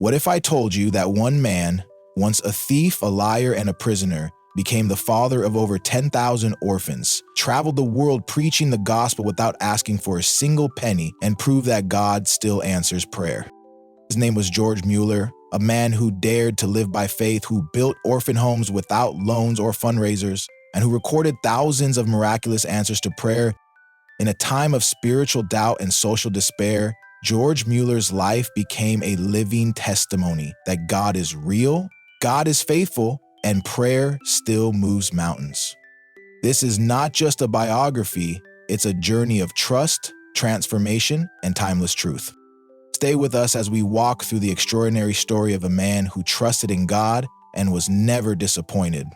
What if I told you that one man, once a thief, a liar, and a prisoner, became the father of over 10,000 orphans, traveled the world preaching the gospel without asking for a single penny, and proved that God still answers prayer? His name was George Müller, a man who dared to live by faith, who built orphan homes without loans or fundraisers, and who recorded thousands of miraculous answers to prayer. In a time of spiritual doubt and social despair, George Müller's life became a living testimony that God is real, God is faithful, and prayer still moves mountains. This is not just a biography, it's a journey of trust, transformation, and timeless truth. Stay with us as we walk through the extraordinary story of a man who trusted in God and was never disappointed.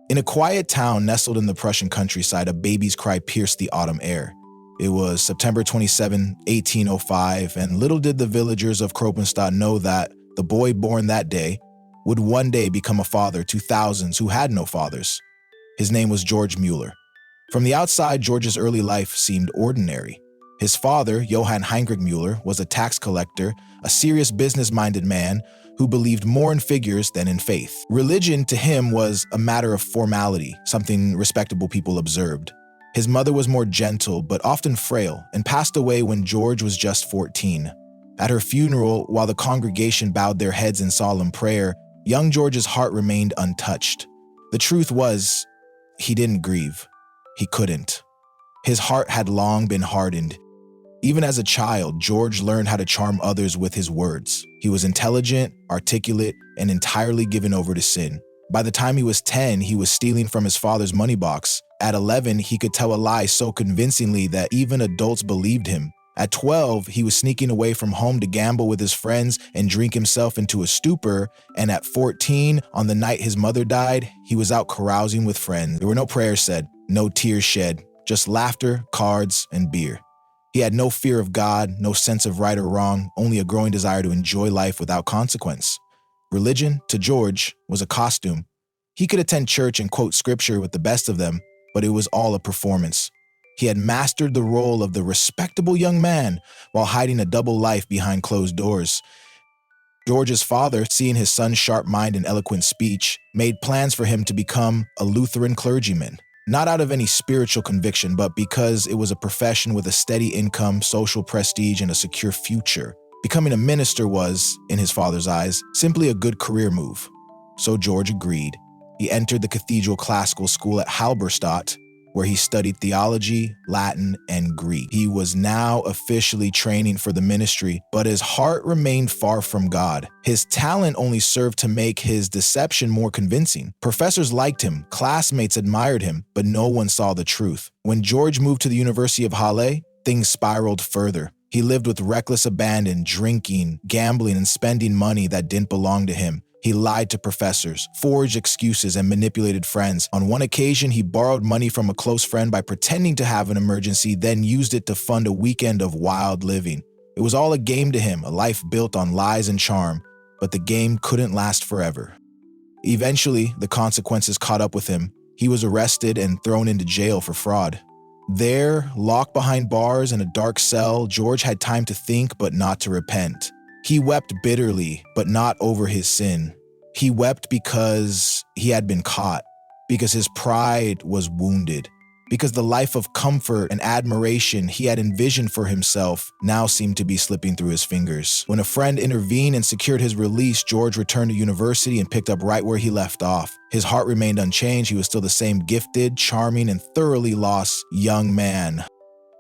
In a quiet town nestled in the Prussian countryside, a baby's cry pierced the autumn air. It was September 27, 1805, and little did the villagers of Kroppenstadt know that the boy born that day would one day become a father to thousands who had no fathers. His name was George Müller. From the outside, George's early life seemed ordinary. His father, Johann Heinrich Müller, was a tax collector, a serious business-minded man who believed more in figures than in faith. Religion to him was a matter of formality, something respectable people observed. His mother was more gentle but often frail and passed away when George was just 14. At her funeral, while the congregation bowed their heads in solemn prayer, young George's heart remained untouched. The truth was, he didn't grieve. He couldn't. His heart had long been hardened. Even as a child, George learned how to charm others with his words. He was intelligent, articulate, and entirely given over to sin. By the time he was 10, he was stealing from his father's money box. At 11, he could tell a lie so convincingly that even adults believed him. At 12, he was sneaking away from home to gamble with his friends and drink himself into a stupor. And at 14, on the night his mother died, he was out carousing with friends. There were no prayers said, no tears shed, just laughter, cards, and beer. He had no fear of God, no sense of right or wrong, only a growing desire to enjoy life without consequence. Religion, to George, was a costume. He could attend church and quote scripture with the best of them, but it was all a performance. He had mastered the role of the respectable young man while hiding a double life behind closed doors. George's father, seeing his son's sharp mind and eloquent speech, made plans for him to become a Lutheran clergyman. Not out of any spiritual conviction, but because it was a profession with a steady income, social prestige, and a secure future. Becoming a minister was, in his father's eyes, simply a good career move. So George agreed. He entered the cathedral classical school at Halberstadt, where he studied theology, Latin, and Greek. He was now officially training for the ministry, but his heart remained far from God. His talent only served to make his deception more convincing. Professors liked him, classmates admired him, but no one saw the truth. When George moved to the University of Halle, things spiraled further. He lived with reckless abandon, drinking, gambling, and spending money that didn't belong to him. He lied to professors, forged excuses, and manipulated friends. On one occasion, he borrowed money from a close friend by pretending to have an emergency, then used it to fund a weekend of wild living. It was all a game to him, a life built on lies and charm, but the game couldn't last forever. Eventually, the consequences caught up with him. He was arrested and thrown into jail for fraud. There, locked behind bars in a dark cell, George had time to think but not to repent. He wept bitterly, but not over his sin. He wept because he had been caught, because his pride was wounded, because the life of comfort and admiration he had envisioned for himself now seemed to be slipping through his fingers. When a friend intervened and secured his release, George returned to university and picked up right where he left off. His heart remained unchanged. He was still the same gifted, charming, and thoroughly lost young man.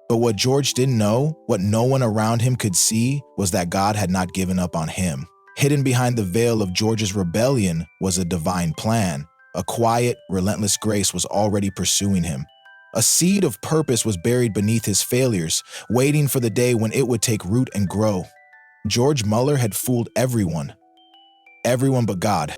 But what George didn't know, what no one around him could see, was that God had not given up on him. Hidden behind the veil of George's rebellion was a divine plan. A quiet, relentless grace was already pursuing him. A seed of purpose was buried beneath his failures, waiting for the day when it would take root and grow. George Müller had fooled everyone. Everyone but God.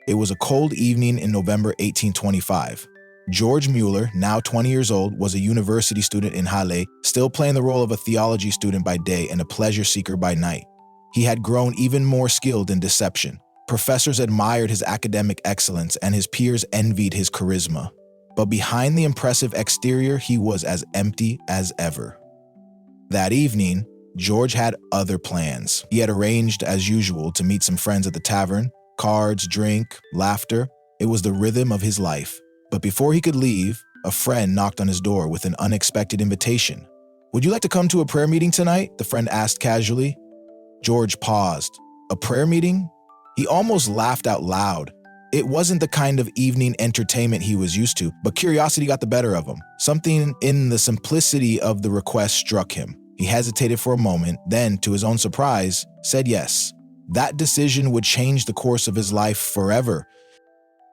It was a cold evening in November 1825. George Müller, now 20 years old, was a university student in Halle, still playing the role of a theology student by day and a pleasure seeker by night. He had grown even more skilled in deception. Professors admired his academic excellence and his peers envied his charisma. But behind the impressive exterior, he was as empty as ever. That evening, George had other plans. He had arranged, as usual, to meet some friends at the tavern. Cards, drink, laughter. It was the rhythm of his life. But before he could leave, a friend knocked on his door with an unexpected invitation. "Would you like to come to a prayer meeting tonight?" the friend asked casually. George paused. A prayer meeting? He almost laughed out loud. It wasn't the kind of evening entertainment he was used to, but curiosity got the better of him. Something in the simplicity of the request struck him. He hesitated for a moment, then, to his own surprise, said yes. That decision would change the course of his life forever.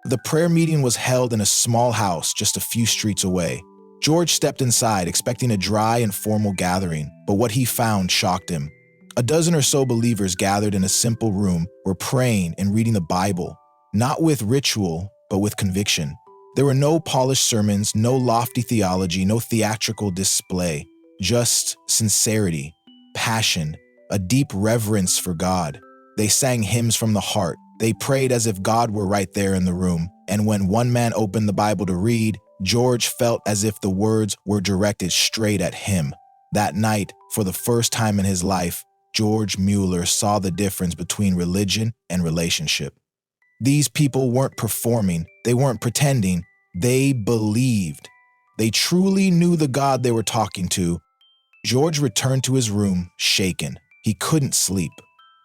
The prayer meeting was held in a small house just a few streets away. George stepped inside, expecting a dry and formal gathering, but what he found shocked him. A dozen or so believers gathered in a simple room were praying and reading the Bible, not with ritual, but with conviction. There were no polished sermons, no lofty theology, no theatrical display, just sincerity, passion, a deep reverence for God. They sang hymns from the heart. They prayed as if God were right there in the room. And when one man opened the Bible to read, George felt as if the words were directed straight at him. That night, for the first time in his life, George Müller saw the difference between religion and relationship. These people weren't performing, they weren't pretending, they believed. They truly knew the God they were talking to. George returned to his room, shaken. He couldn't sleep.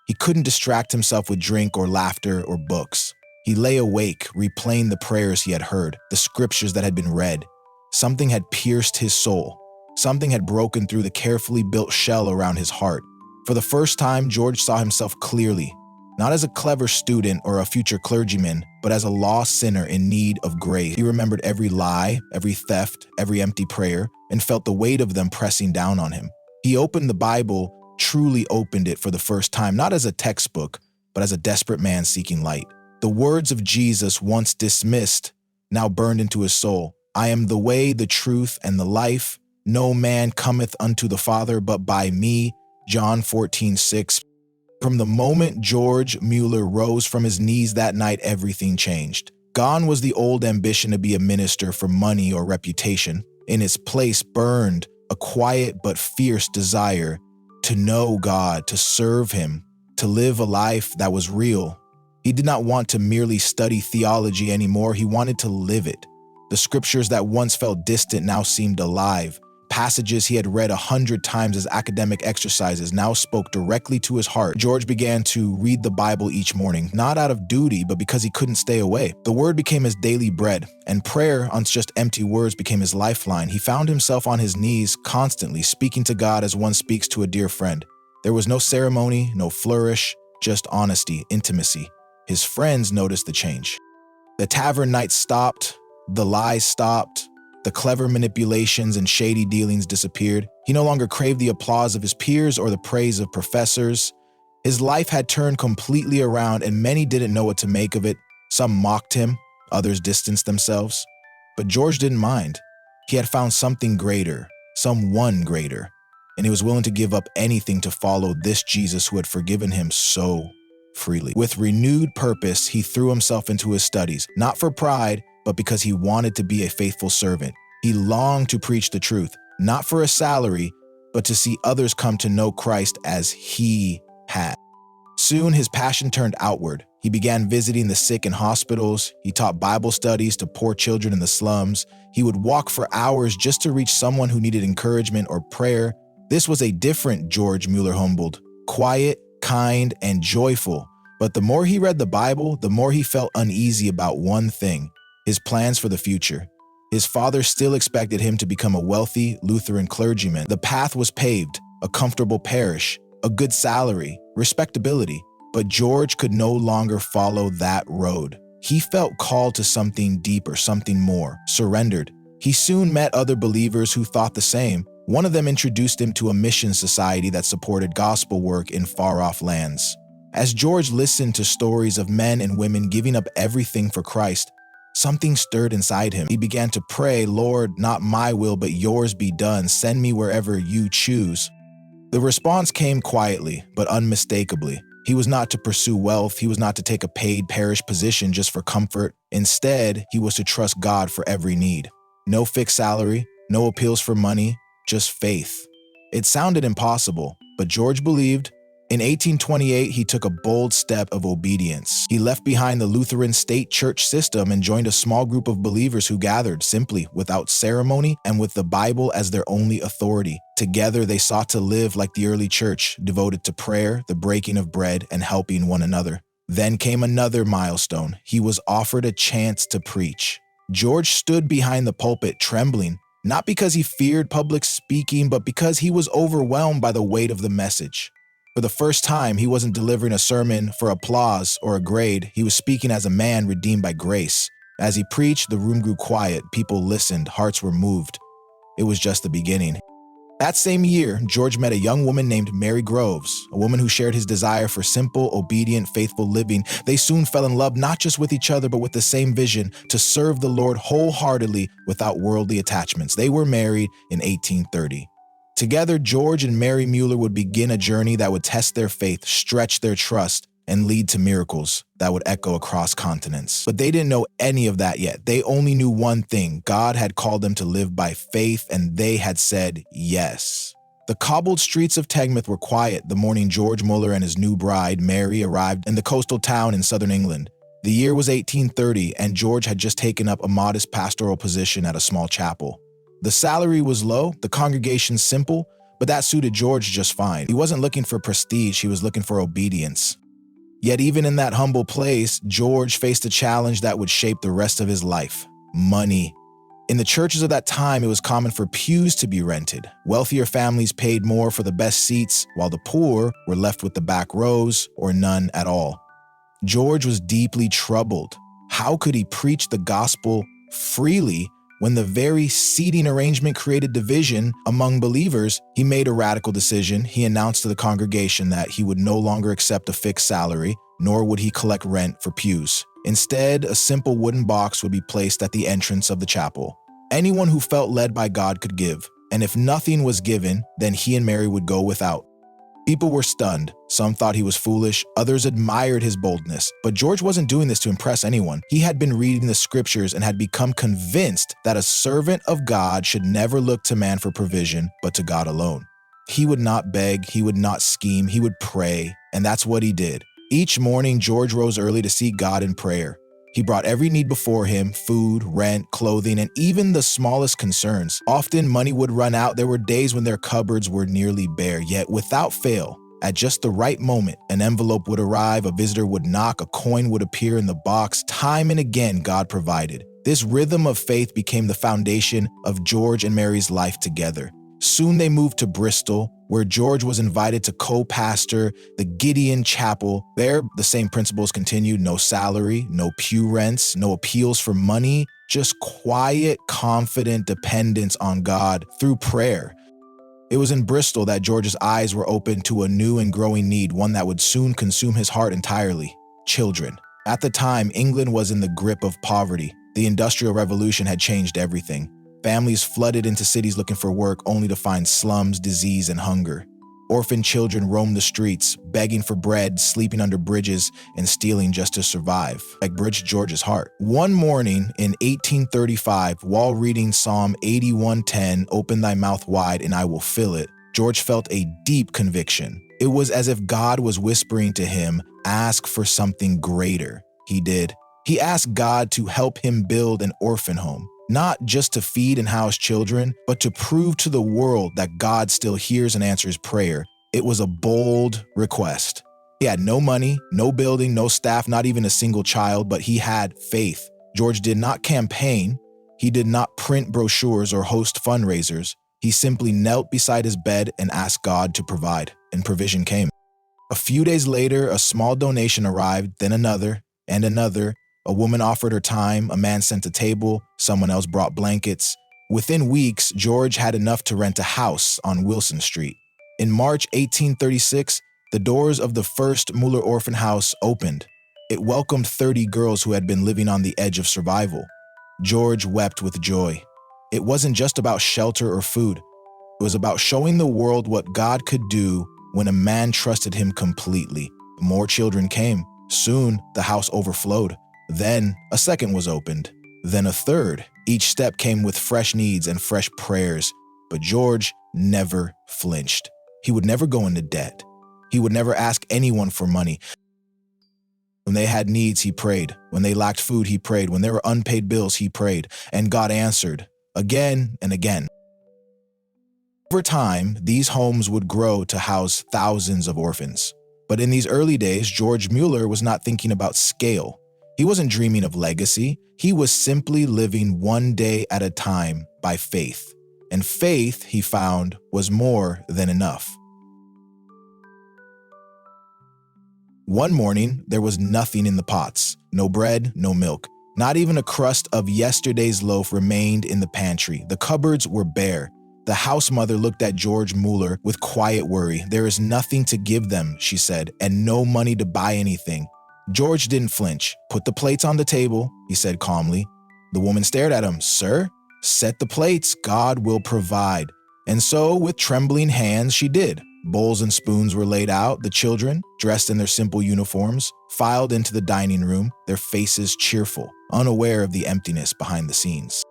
He couldn't distract himself with drink or laughter or books. He lay awake, replaying the prayers he had heard, the scriptures that had been read. Something had pierced his soul. Something had broken through the carefully built shell around his heart. For the first time, George saw himself clearly, not as a clever student or a future clergyman, but as a lost sinner in need of grace. He remembered every lie, every theft, every empty prayer, and felt the weight of them pressing down on him. He opened the Bible, truly opened it for the first time, not as a textbook, but as a desperate man seeking light. The words of Jesus, once dismissed, now burned into his soul. "I am the way, the truth, and the life. No man cometh unto the Father but by me." John 14:6. From the moment George Müller rose from his knees that night, everything changed. Gone was the old ambition to be a minister for money or reputation. In its place burned a quiet but fierce desire to know God, to serve Him, to live a life that was real. He did not want to merely study theology anymore, he wanted to live it. The scriptures that once felt distant now seemed alive. Passages he had read 100 times as academic exercises now spoke directly to his heart. George began to read the Bible each morning, not out of duty, but because he couldn't stay away. The word became his daily bread, and prayer on just empty words became his lifeline. He found himself on his knees constantly, speaking to God as one speaks to a dear friend. There was no ceremony, no flourish, just honesty, intimacy. His friends noticed the change. The tavern nights stopped, the lies stopped, the clever manipulations and shady dealings disappeared. He no longer craved the applause of his peers or the praise of professors. His life had turned completely around, and many didn't know what to make of it. Some mocked him, others distanced themselves. But George didn't mind. He had found something greater, someone greater, and he was willing to give up anything to follow this Jesus who had forgiven him so freely. With renewed purpose, he threw himself into his studies, not for pride, but because he wanted to be a faithful servant. He longed to preach the truth, not for a salary, but to see others come to know Christ as he had. Soon his passion turned outward. He began visiting the sick in hospitals. He taught Bible studies to poor children in the slums. He would walk for hours just to reach someone who needed encouragement or prayer. This was a different George Müller humbled, quiet, kind, and joyful. But the more he read the Bible, the more he felt uneasy about one thing: his plans for the future. His father still expected him to become a wealthy Lutheran clergyman. The path was paved, a comfortable parish, a good salary, respectability. But George could no longer follow that road. He felt called to something deeper, something more, surrendered. He soon met other believers who thought the same. One of them introduced him to a mission society that supported gospel work in far-off lands. As George listened to stories of men and women giving up everything for Christ, something stirred inside him. He began to pray, "Lord, not my will, but yours be done. Send me wherever you choose." The response came quietly, but unmistakably. He was not to pursue wealth. He was not to take a paid parish position just for comfort. Instead, he was to trust God for every need. No fixed salary, no appeals for money, just faith. It sounded impossible, but but George believed. In 1828, he took a bold step of obedience. He left behind the Lutheran state church system and joined a small group of believers who gathered simply, without ceremony, and with the Bible as their only authority. Together, they sought to live like the early church, devoted to prayer, the breaking of bread, and helping one another. Then came another milestone. He was offered a chance to preach. George stood behind the pulpit trembling, not because he feared public speaking, but because he was overwhelmed by the weight of the message. For the first time, he wasn't delivering a sermon for applause or a grade. He was speaking as a man redeemed by grace. As he preached, the room grew quiet. People listened. Hearts were moved. It was just the beginning. That same year, George met a young woman named Mary Groves, a woman who shared his desire for simple, obedient, faithful living. They soon fell in love not just with each other, but with the same vision, to serve the Lord wholeheartedly without worldly attachments. They were married in 1830. Together, George and Mary Müller would begin a journey that would test their faith, stretch their trust, and lead to miracles that would echo across continents. But they didn't know any of that yet. They only knew one thing: God had called them to live by faith, and they had said yes. The cobbled streets of Tegmouth were quiet the morning George Müller and his new bride, Mary, arrived in the coastal town in southern England. The year was 1830, and George had just taken up a modest pastoral position at a small chapel. The salary was low, the congregation simple, but that suited George just fine. He wasn't looking for prestige, he was looking for obedience. Yet even in that humble place, George faced a challenge that would shape the rest of his life: money. In the churches of that time, it was common for pews to be rented. Wealthier families paid more for the best seats, while the poor were left with the back rows or none at all. George was deeply troubled. How could he preach the gospel freely when the very seating arrangement created division among believers? He made a radical decision. He announced to the congregation that he would no longer accept a fixed salary, nor would he collect rent for pews. Instead, a simple wooden box would be placed at the entrance of the chapel. Anyone who felt led by God could give, and if nothing was given, then he and Mary would go without. People were stunned. Some thought he was foolish. Others admired his boldness. But George wasn't doing this to impress anyone. He had been reading the scriptures and had become convinced that a servant of God should never look to man for provision, but to God alone. He would not beg. He would not scheme. He would pray. And that's what he did. Each morning, George rose early to seek God in prayer. He brought every need before him: food, rent, clothing, and even the smallest concerns. Often money would run out. There were days when their cupboards were nearly bare, yet without fail, at just the right moment, an envelope would arrive, a visitor would knock, a coin would appear in the box. Time and again, God provided. This rhythm of faith became the foundation of George and Mary's life together. Soon they moved to Bristol, where George was invited to co-pastor the Gideon Chapel. There, the same principles continued: no salary, no pew rents, no appeals for money, just quiet, confident dependence on God through prayer. It was in Bristol that George's eyes were opened to a new and growing need, one that would soon consume his heart entirely: children. At the time, England was in the grip of poverty. The Industrial Revolution had changed everything. Families flooded into cities looking for work, only to find slums, disease, and hunger. Orphan children roamed the streets, begging for bread, sleeping under bridges, and stealing just to survive. Like Bridge George's heart. One morning in 1835, while reading Psalm 81:10, "Open thy mouth wide and I will fill it," George felt a deep conviction. It was as if God was whispering to him, "Ask for something greater." He did. He asked God to help him build an orphan home. Not just to feed and house children, but to prove to the world that God still hears and answers prayer. It was a bold request. He had no money, no building, no staff, not even a single child, but he had faith. George did not campaign. He did not print brochures or host fundraisers. He simply knelt beside his bed and asked God to provide, and provision came. A few days later, a small donation arrived, then another, and another. A woman offered her time, a man sent a table, someone else brought blankets. Within weeks, George had enough to rent a house on Wilson Street. In March 1836, the doors of the first Müller orphan house opened. It welcomed 30 girls who had been living on the edge of survival. George wept with joy. It wasn't just about shelter or food. It was about showing the world what God could do when a man trusted him completely. More children came. Soon, the house overflowed. Then a second was opened, then a third. Each step came with fresh needs and fresh prayers, but George never flinched. He would never go into debt. He would never ask anyone for money. When they had needs, he prayed. When they lacked food, he prayed. When there were unpaid bills, he prayed. And God answered again and again. Over time, these homes would grow to house thousands of orphans. But in these early days, George Müller was not thinking about scale. He wasn't dreaming of legacy. He was simply living one day at a time by faith. And faith, he found, was more than enough. One morning, there was nothing in the pots. No bread, no milk. Not even a crust of yesterday's loaf remained in the pantry. The cupboards were bare. The house mother looked at George Müller with quiet worry. "There is nothing to give them," she said, "and no money to buy anything." George didn't flinch. "Put the plates on the table," he said calmly. The woman stared at him. "Sir, set the plates. God will provide." And so, with trembling hands, she did. Bowls and spoons were laid out. The children, dressed in their simple uniforms, filed into the dining room, their faces cheerful, unaware of the emptiness behind the scenes.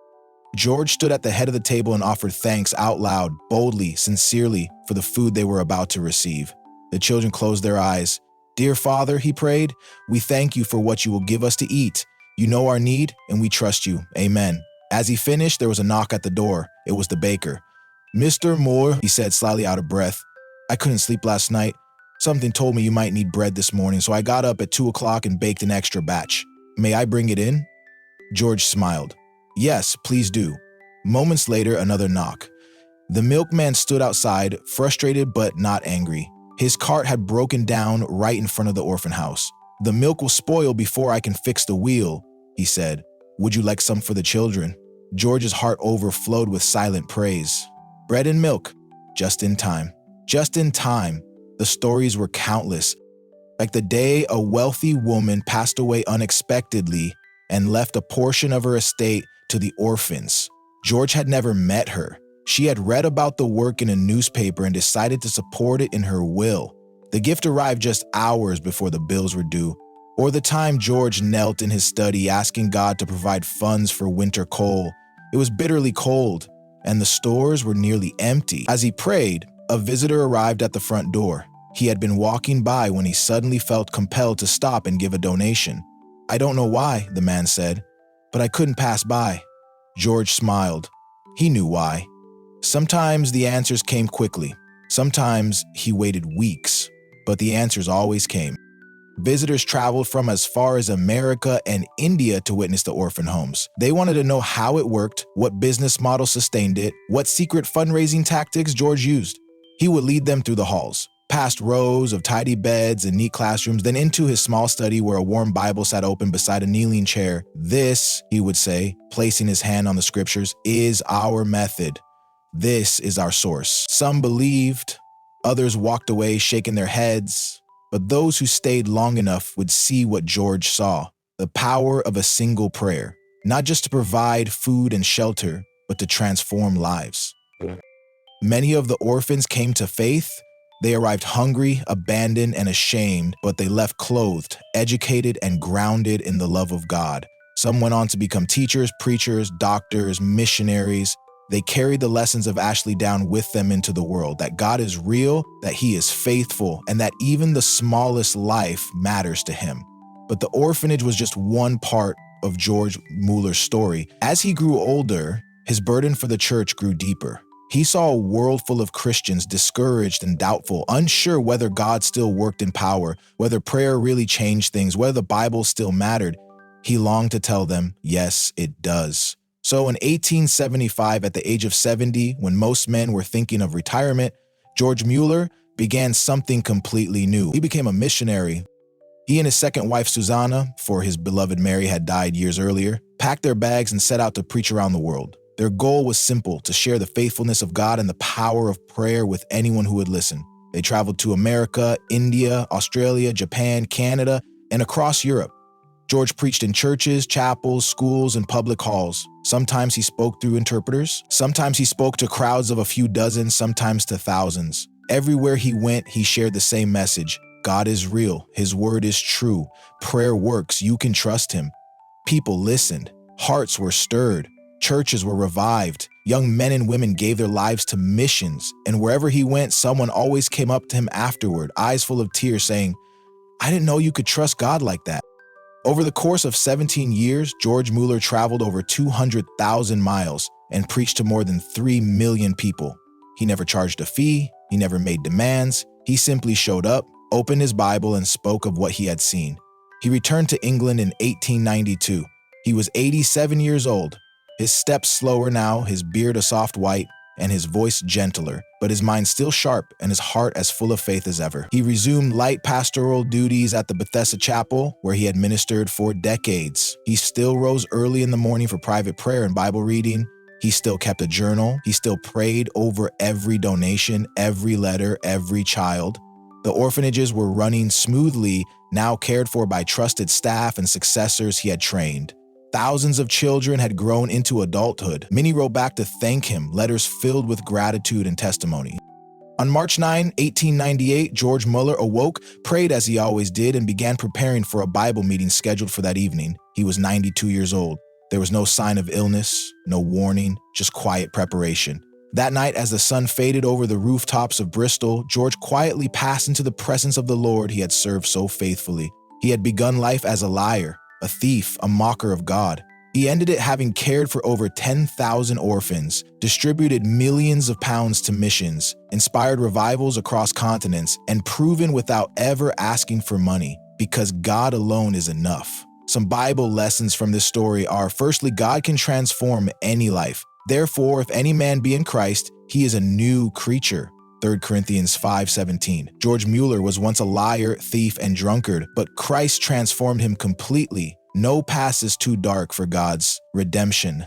George stood at the head of the table and offered thanks out loud, boldly, sincerely, for the food they were about to receive. The children closed their eyes. "Dear Father," he prayed, "we thank you for what you will give us to eat. You know our need, and we trust you. Amen." As he finished, there was a knock at the door. It was the baker. "Mr. Moore," he said, slightly out of breath, "I couldn't sleep last night. Something told me you might need bread this morning, so I got up at 2 o'clock and baked an extra batch. May I bring it in?" George smiled. "Yes, please do." Moments later, another knock. The milkman stood outside, frustrated but not angry. His cart had broken down right in front of the orphan house. "The milk will spoil before I can fix the wheel," he said. "Would you like some for the children?" George's heart overflowed with silent praise. Bread and milk, just in time. Just in time. The stories were countless. Like the day a wealthy woman passed away unexpectedly and left a portion of her estate to the orphans. George had never met her. She had read about the work in a newspaper and decided to support it in her will. The gift arrived just hours before the bills were due, or the time George knelt in his study asking God to provide funds for winter coal. It was bitterly cold, and the stores were nearly empty. As he prayed, a visitor arrived at the front door. He had been walking by when he suddenly felt compelled to stop and give a donation. "I don't know why," the man said, "but I couldn't pass by." George smiled. He knew why. Sometimes the answers came quickly. Sometimes he waited weeks, but the answers always came. Visitors traveled from as far as America and India to witness the orphan homes. They wanted to know how it worked, what business model sustained it, what secret fundraising tactics George used. He would lead them through the halls, past rows of tidy beds and neat classrooms, then into his small study where a warm Bible sat open beside a kneeling chair. "This," he would say, placing his hand on the scriptures, "is our method. This is our source." Some believed, others walked away shaking their heads, but those who stayed long enough would see what George saw: the power of a single prayer, not just to provide food and shelter, but to transform lives. Many of the orphans came to faith. They arrived hungry, abandoned, and ashamed, but they left clothed, educated, and grounded in the love of God. Some went on to become teachers, preachers, doctors, missionaries. They carried the lessons of Ashley down with them into the world, that God is real, that He is faithful, and that even the smallest life matters to Him. But the orphanage was just one part of George Müller's story. As he grew older, his burden for the church grew deeper. He saw a world full of Christians discouraged and doubtful, unsure whether God still worked in power, whether prayer really changed things, whether the Bible still mattered. He longed to tell them, yes, it does. So in 1875, at the age of 70, when most men were thinking of retirement, George Müller began something completely new. He became a missionary. He and his second wife, Susanna, for his beloved Mary had died years earlier, packed their bags and set out to preach around the world. Their goal was simple: to share the faithfulness of God and the power of prayer with anyone who would listen. They traveled to America, India, Australia, Japan, Canada, and across Europe. George preached in churches, chapels, schools, and public halls. Sometimes he spoke through interpreters. Sometimes he spoke to crowds of a few dozen, sometimes to thousands. Everywhere he went, he shared the same message: God is real. His word is true. Prayer works. You can trust Him. People listened. Hearts were stirred. Churches were revived. Young men and women gave their lives to missions, and wherever he went, someone always came up to him afterward, eyes full of tears, saying, "I didn't know you could trust God like that." Over the course of 17 years, George Müller traveled over 200,000 miles and preached to more than 3 million people. He never charged a fee, he never made demands, he simply showed up, opened his Bible, and spoke of what he had seen. He returned to England in 1892. He was 87 years old. His steps slower now, his beard a soft white, and his voice gentler, but his mind still sharp and his heart as full of faith as ever. He resumed light pastoral duties at the Bethesda Chapel, where he had ministered for decades. He still rose early in the morning for private prayer and Bible reading. He still kept a journal. He still prayed over every donation, every letter, every child. The orphanages were running smoothly, now cared for by trusted staff and successors he had trained. Thousands of children had grown into adulthood. Many wrote back to thank him, letters filled with gratitude and testimony. On March 9, 1898, George Müller awoke, prayed as he always did, and began preparing for a Bible meeting scheduled for that evening. He was 92 years old. There was no sign of illness, no warning, just quiet preparation. That night, as the sun faded over the rooftops of Bristol, George quietly passed into the presence of the Lord he had served so faithfully. He had begun life as a liar, a thief, a mocker of God. He ended it having cared for over 10,000 orphans, distributed millions of pounds to missions, inspired revivals across continents, and proven without ever asking for money, because God alone is enough. Some Bible lessons from this story are, firstly, God can transform any life. Therefore, if any man be in Christ, he is a new creature. 3 Corinthians 5:17. George Müller was once a liar, thief, and drunkard, but Christ transformed him completely. No past is too dark for God's redemption.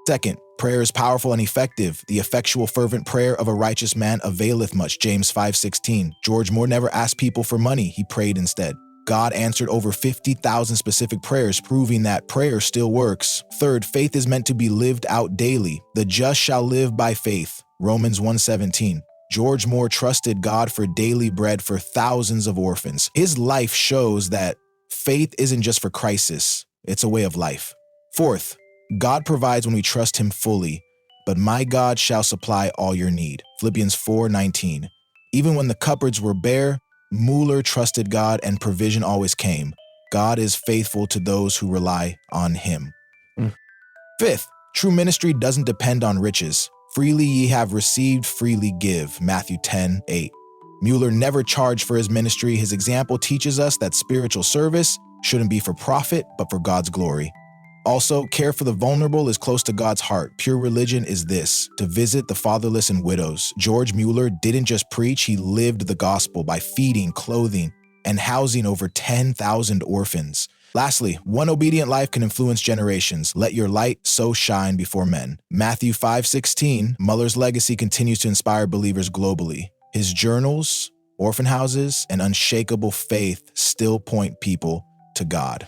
Second, prayer is powerful and effective. The effectual fervent prayer of a righteous man availeth much. James 5:16. George Moore never asked people for money, he prayed instead. God answered over 50,000 specific prayers, proving that prayer still works. Third, faith is meant to be lived out daily. The just shall live by faith. Romans 1:17. George Moore trusted God for daily bread for thousands of orphans. His life shows that faith isn't just for crisis, it's a way of life. Fourth, God provides when we trust him fully, but my God shall supply all your need. Philippians 4:19. Even when the cupboards were bare, Müller trusted God and provision always came. God is faithful to those who rely on him. Fifth, true ministry doesn't depend on riches. Freely ye have received, freely give. Matthew 10:8. Müller never charged for his ministry. His example teaches us that spiritual service shouldn't be for profit, but for God's glory. Also, care for the vulnerable is close to God's heart. Pure religion is this, to visit the fatherless and widows. George Müller didn't just preach, he lived the gospel by feeding, clothing, and housing over 10,000 orphans. Lastly, one obedient life can influence generations. Let your light so shine before men. Matthew 5:16, Müller's legacy continues to inspire believers globally. His journals, orphan houses, and unshakable faith still point people to God.